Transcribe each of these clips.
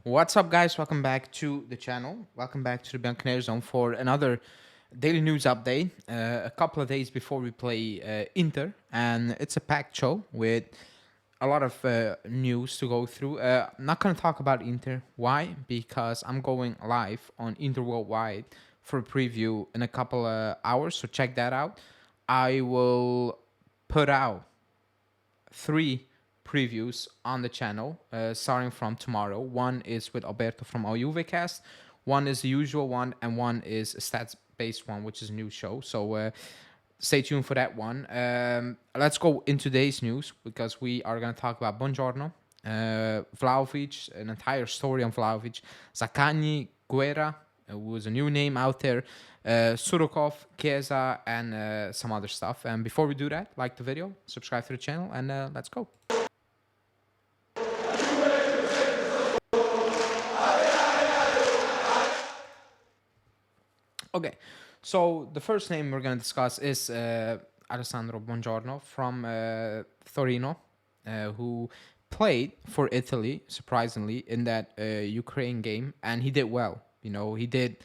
What's up, guys? Welcome back to the channel. Welcome back to the Bianconeri Zone for another daily news update. A couple of days before we play Inter, and it's a packed show with a lot of news to go through. I'm not going to talk about Inter. Why? Because I'm going live on Inter Worldwide for a preview in a couple of hours, so check that out. I will put out 3 previews on the channel starting from tomorrow. One is with Alberto from our Juvecast, one is the usual one, and one is a stats-based one, which is a new show. So stay tuned for that one. Let's go in today's news because we are going to talk about Buongiorno, Vlahovic, an entire story on Vlahovic, Javi Guerra, who was a new name out there, Sudakov, Chiesa, and some other stuff. And before we do that, like the video, subscribe to the channel, and let's go. Okay, so the first name we're going to discuss is Alessandro Buongiorno from Torino, who played for Italy, surprisingly, in that Ukraine game, and he did well. You know, he did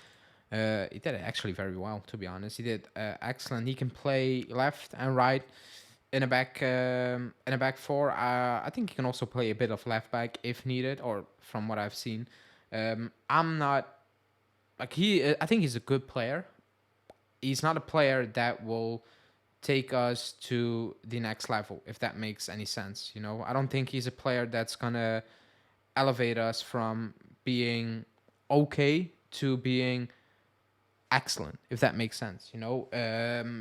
actually very well, to be honest. He did excellent. He can play left and right in a back four. I think he can also play a bit of left back if needed, or from what I've seen. I'm not like I think he's a good player. He's not a player that will take us to the next level, if that makes any sense. You know, I don't think he's a player that's gonna elevate us from being okay to being excellent, if that makes sense. You know,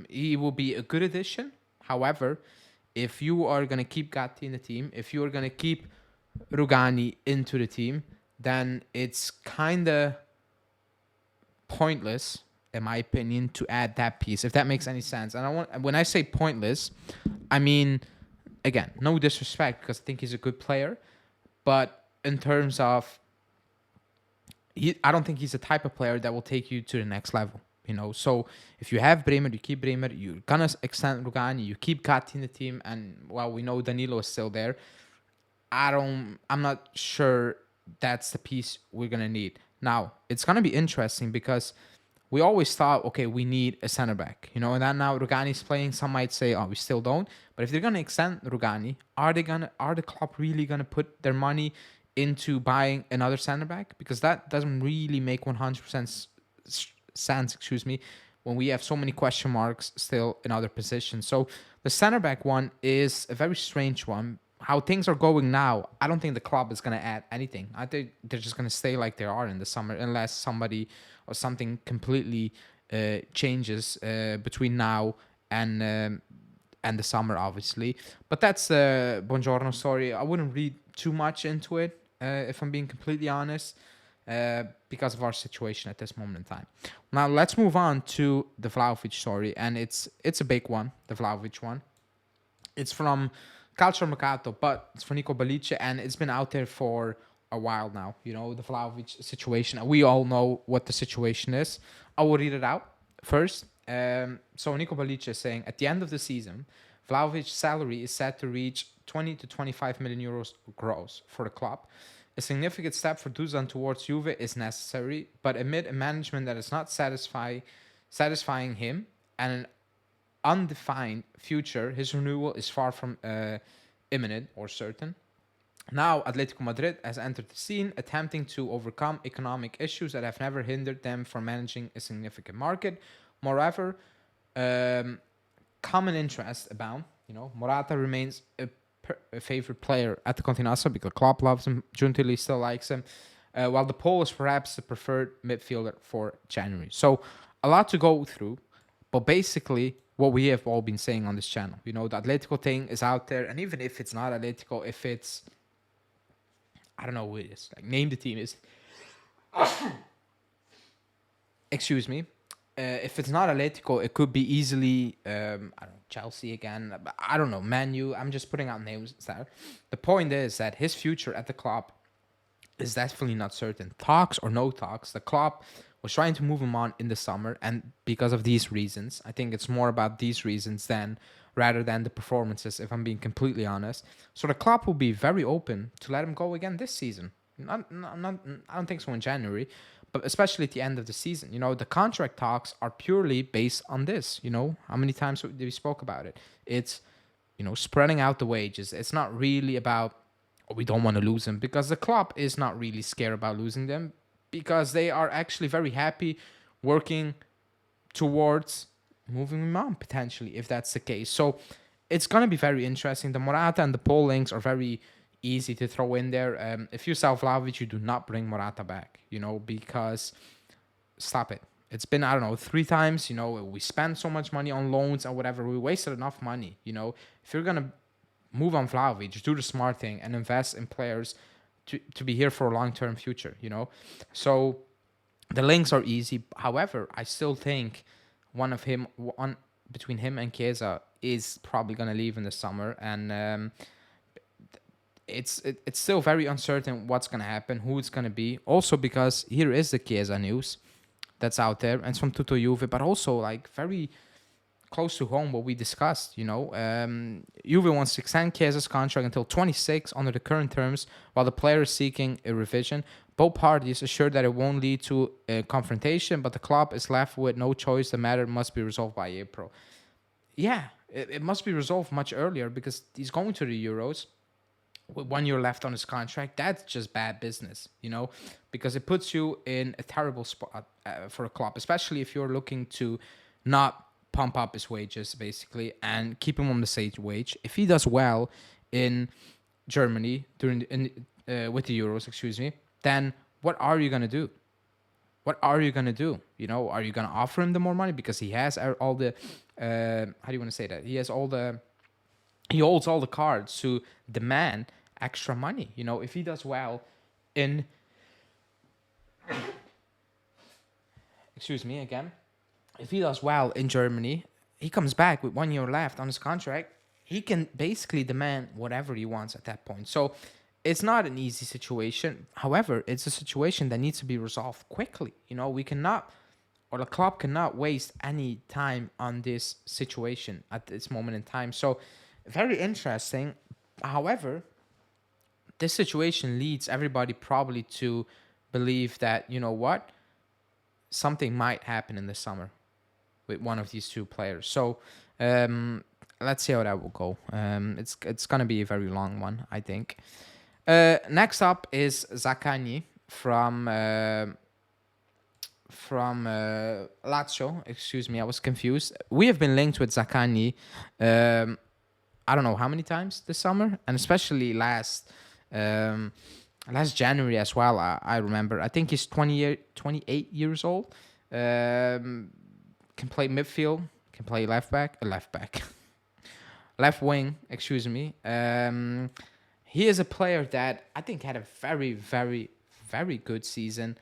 he will be a good addition. However, if you are gonna keep Gatti in the team, if you are gonna keep Rugani into the team, then it's kind of pointless, in my opinion, to add that piece, if that makes any sense. And when I say pointless, I mean, again, no disrespect, because I think he's a good player, but in terms of, I don't think he's the type of player that will take you to the next level. You know, so if you have Bremer, you keep Bremer, you're gonna extend Rugani, you keep Gatti in the team, and well, we know Danilo is still there. I'm not sure that's the piece we're gonna need. Now, it's going to be interesting because we always thought, okay, we need a center back, you know, and then now Rugani's playing. Some might say, oh, we still don't. But if they're going to extend Rugani, are the club really going to put their money into buying another center back? Because that doesn't really make 100% sense, when we have so many question marks still in other positions. So the center back one is a very strange one. How things are going now, I don't think the club is going to add anything. I think they're just going to stay like they are in the summer, unless somebody or something completely changes between now and the summer, obviously. But that's the Buongiorno story. I wouldn't read too much into it, if I'm being completely honest, because of our situation at this moment in time. Now, let's move on to the Vlahovic story, and it's a big one, the Vlahovic one. It's from Calcio Mercato, but it's for Nico Balice, and it's been out there for a while now. You know, the Vlahovic situation. We all know what the situation is. I will read it out first. So Nico Balice is saying, at the end of the season, Vlahovic's salary is set to reach 20 to 25 million euros gross for the club. A significant step for Dusan towards Juve is necessary, but amid a management that is not satisfying him and an undefined future, his renewal is far from imminent or certain. Now, Atletico Madrid has entered the scene, attempting to overcome economic issues that have never hindered them from managing a significant market. Moreover, common interest abound. You know, Morata remains a favorite player at the Continental because Klopp loves him, Giuntoli still likes him, while the Pole is perhaps the preferred midfielder for January. So, a lot to go through, but basically, what we have all been saying on this channel. You know, the Atletico thing is out there, and even if it's not Atletico, if it's, I don't know who it is, like name the team is. Excuse me. If it's not Atletico, it could be easily, I don't know, Chelsea again. I don't know, Man U. I'm just putting out names there. The point is that his future at the club is definitely not certain. Talks or no talks, the club was trying to move him on in the summer, and because of these reasons, I think it's more about these reasons rather than the performances, if I'm being completely honest. So the club will be very open to let him go again this season. Not I don't think so in January, but especially at the end of the season. The contract talks are purely based on this. How many times we spoke about it? It's spreading out the wages. It's not really about, oh, we don't want to lose them, because the club is not really scared about losing them, because they are actually very happy working towards moving him on potentially, if that's the case. So it's going to be very interesting. The Morata and the Paul links are very easy to throw in there. If you sell Vlahovic, you do not bring Morata back, because stop it. It's been, I don't know, 3 times, we spent so much money on loans and whatever. We wasted enough money, If you're going to move on Vlahovic, just do the smart thing and invest in players to be here for a long-term future, So the links are easy. However, I still think one between him and Chiesa is probably going to leave in the summer, and it's still very uncertain what's going to happen, who it's going to be. Also, because here is the Chiesa news that's out there, and it's from Tutto Juve, but also like very close to home what we discussed. Juve wants to extend Chiesa's contract until 26 under the current terms, while the player is seeking a revision. Both parties assured that it won't lead to a confrontation, but the club is left with no choice. The matter must be resolved by April. Yeah, it must be resolved much earlier, because he's going to the Euros with 1 year left on his contract. That's just bad business, because it puts you in a terrible spot for a club, especially if you're looking to not pump up his wages, basically, and keep him on the same wage. If he does well in Germany with the Euros, then what are you going to do? What are you going to do? Are you going to offer him the more money because he has all the, how do you want to say that? He holds all the cards to demand extra money. If he does well in, if he does well in Germany, he comes back with 1 year left on his contract, he can basically demand whatever he wants at that point. So it's not an easy situation. However, it's a situation that needs to be resolved quickly. We cannot, or the club cannot waste any time on this situation at this moment in time. So very interesting. However, this situation leads everybody probably to believe that, something might happen in the summer with one of these two players. So let's see how that will go. It's going to be a very long one, I think. Next up is Zaccagni from Lazio. Excuse me, I was confused. We have been linked with Zaccagni I don't know how many times this summer, and especially last January as well. I remember. I think he's 28 years old. Can play midfield. Can play left wing. Excuse me. He is a player that I think had a very, very, very good season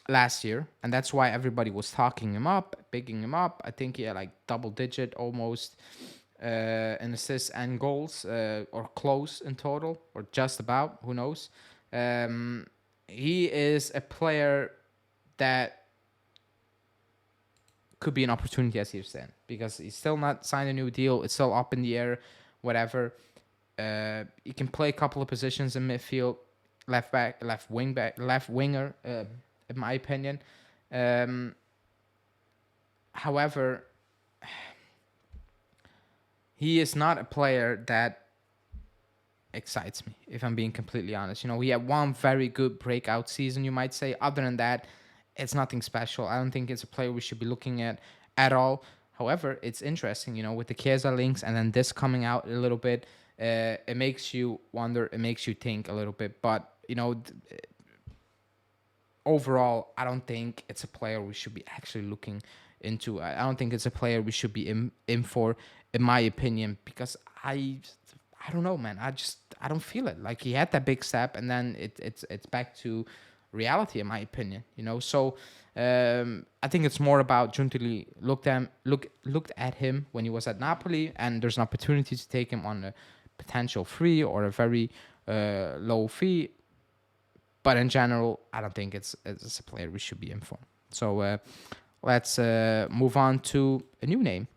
last year, and that's why everybody was talking him up, picking him up. I think he had like double digit almost in assists and goals, or close in total, or just about, who knows. He is a player that could be an opportunity as he's saying, because he's still not signed a new deal. It's still up in the air, whatever. He can play a couple of positions in midfield, left back, left winger, in my opinion. However, he is not a player that excites me, if I'm being completely honest. He had one very good breakout season, you might say. Other than that, it's nothing special. I don't think it's a player we should be looking at all. However, it's interesting, with the Chiesa links and then this coming out a little bit. It makes you wonder. It makes you think a little bit. But, overall, I don't think it's a player we should be actually looking into. I don't think it's a player we should be in for, in my opinion, because I don't know, man. I don't feel it. Like, he had that big step, and then it's back to reality, in my opinion. So I think it's more about Giuntoli looked at him when he was at Napoli, and there's an opportunity to take him on a potential free or a very low fee. But in general, I don't think it's a player we should be in for. So let's move on to a new name,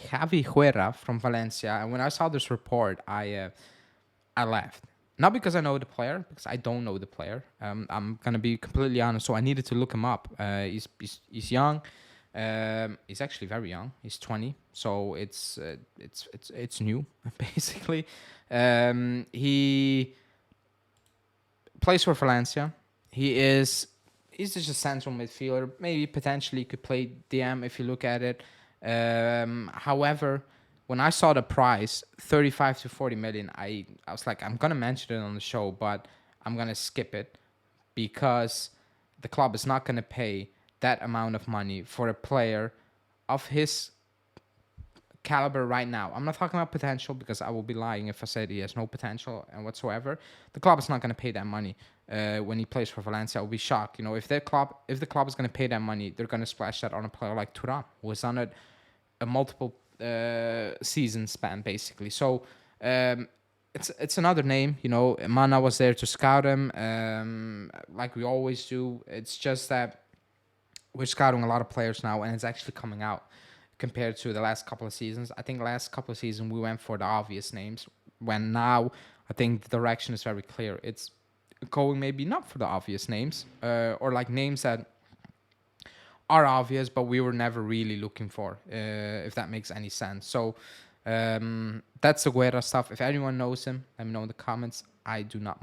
Javi Guerra from Valencia. And when I saw this report, I laughed. Not because I know the player, because I don't know the player. I'm gonna be completely honest. So I needed to look him up. He's young. He's actually very young. He's 20. So it's new basically. He plays for Valencia. He's just a central midfielder. Maybe potentially could play DM if you look at it. However, when I saw the price, 35 to 40 million, I was like, I'm gonna mention it on the show, but I'm gonna skip it because the club is not gonna pay that amount of money for a player of his caliber right now. I'm not talking about potential because I will be lying if I said he has no potential and whatsoever. The club is not going to pay that money when he plays for Valencia. I will be shocked. If the club is going to pay that money, they're going to splash that on a player like Turan, who is on a multiple season span basically. So it's another name. Mana was there to scout him, like we always do. It's just that we're scouting a lot of players now, and it's actually coming out compared to the last couple of seasons. I think last couple of seasons we went for the obvious names, when now I think the direction is very clear. It's going maybe not for the obvious names, or like names that are obvious, but we were never really looking for, if that makes any sense. So that's the Guerra stuff. If anyone knows him, let me know in the comments. I do not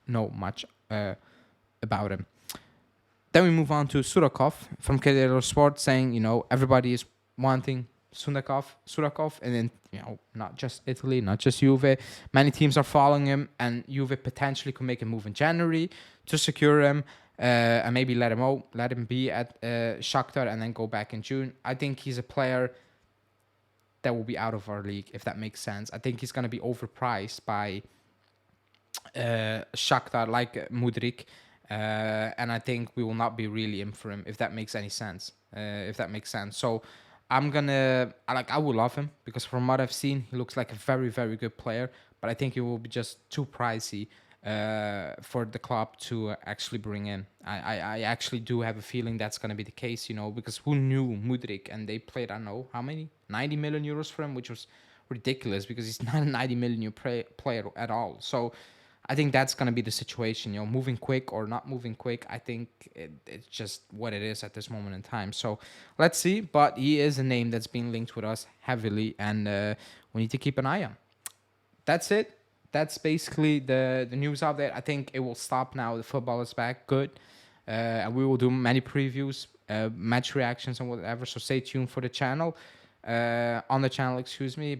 know much about him. Then we move on to Sudakov from Kedero Sport saying, everybody is wanting Sudakov, and then, not just Italy, not just Juve. Many teams are following him, and Juve potentially could make a move in January to secure him, and maybe let him be at Shakhtar and then go back in June. I think he's a player that will be out of our league, if that makes sense. I think he's going to be overpriced by Shakhtar, like Mudryk. And I think we will not be really in for him, if that makes any sense. So I will love him because from what I've seen, he looks like a very, very good player. But I think he will be just too pricey for the club to actually bring in. I actually do have a feeling that's going to be the case, because who knew Mudryk? And they played, I don't know, how many? 90 million euros for him, which was ridiculous because he's not a 90 million player at all. So I think that's going to be the situation, moving quick or not moving quick. I think it's just what it is at this moment in time. So let's see. But he is a name that's being linked with us heavily, and we need to keep an eye on. That's it. That's basically the news update. I think it will stop now. The football is back. Good. And we will do many previews, match reactions and whatever. So stay tuned for the channel. On the channel,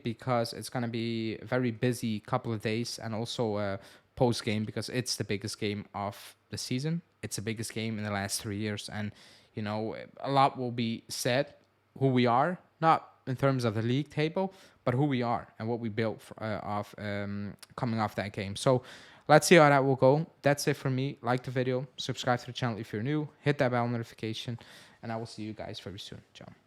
because it's going to be a very busy couple of days, and also post game, because it's the biggest game of the season. It's the biggest game in the last 3 years, and a lot will be said, who we are, not in terms of the league table, but who we are and what we built coming off that game. So let's see how that will go. That's it for me. Like the video, subscribe to the channel if you're new, hit that bell notification, and I will see you guys very soon. Ciao.